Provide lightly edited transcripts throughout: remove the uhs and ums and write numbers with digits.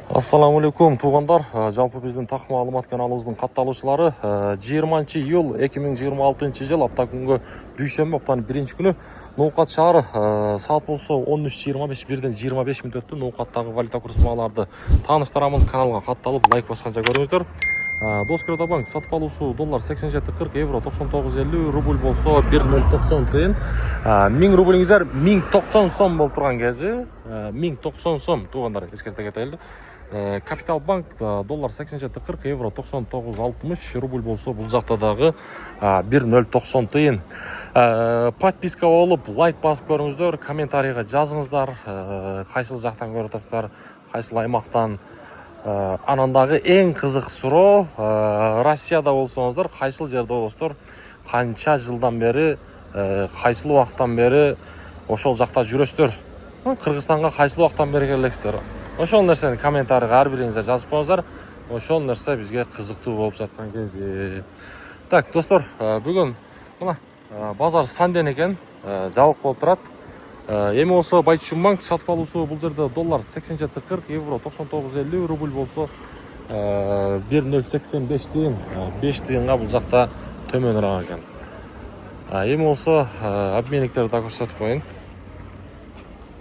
Ассаламу алейкум туғандар. Жалпы біздің тақ маалымат каналыбыздың катталуучулары 20 июл 2026 жыл апта күнгө дүйшөмбү аптанын биринчи күнү Ноокат шаары саат болсо 13:25 бирден 25 мүнөт өттү. Ноокаттагы валюта курс мааларды тааныштырамыз. Каналга катталып лайк басканча көрүңүздөр. Доскода банк сатып алуусу доллар 87.40, евро 99.50, рубль болсо 1.090 тыйын. 1000 рублиңиздер 1090 сом болуп турган кези 1090 сом тугандар эскерте кетели. Капитал банк доллар 87.40, евро 99.60, рубль болсо бул жакта дагы 1.090 тыйын. Подписка болуп лайк басып көрүңүздөр, комментарийга жазыңыздар, кайсыл жактан көрүп атасыздар, кайсыл аймактан. Анандагы эң кызык суроо, Россияда болсоңуздар кайсыл жерде болосуздар, канча жылдан бери, кайсыл убакыттан бери ошол жакта жүрөсүздөр, Кыргызстанга кайсыл убакыттан бери келесиздер. Ошол нерсени комментарийга ар бириңиздер жазып коюңуздар. Ошол нерсе бизге кызыктуу болуп жаткан кези. Так, достор, бүгүн мына базар санден экен, жабык болуп турат. Эми болсо Байтүшүн банк сатып алуусу бул жерде доллар 87.40, евро 99.50, рубль болсо 1.085 тыйын, 5 тыйынга бул жакта төмөнүрөөк экен. Эми болсо обменниктерди да көрсөтүп коеюн.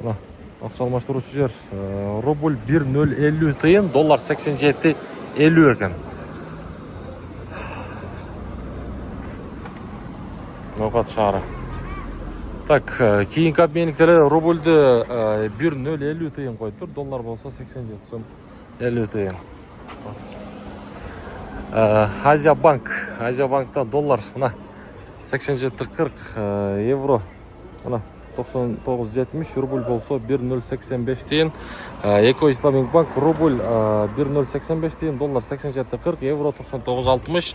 Мына акча алмаштыруучу жер рубль 1.050 тыйын, доллар 87.50 экен. Ноокат шаары. Так, кийинки обменниктер рубльды 1.050 тыйын коюптур, доллар болсо 87.50 тыйын. Азия банкта доллар мына 87.40, евро мына 99.70, рубль болсо 1.085 тыйын. Эко Исламик банк рубль 1.085 тыйын, доллар 87.40, евро 99.60.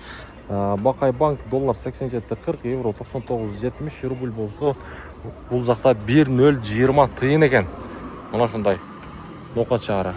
Бакай банк доллар 87.40, евро 99.70, рубль болсо бул жакта 1.020 тыйын экен. Мына ушундай. Ноокат шаары.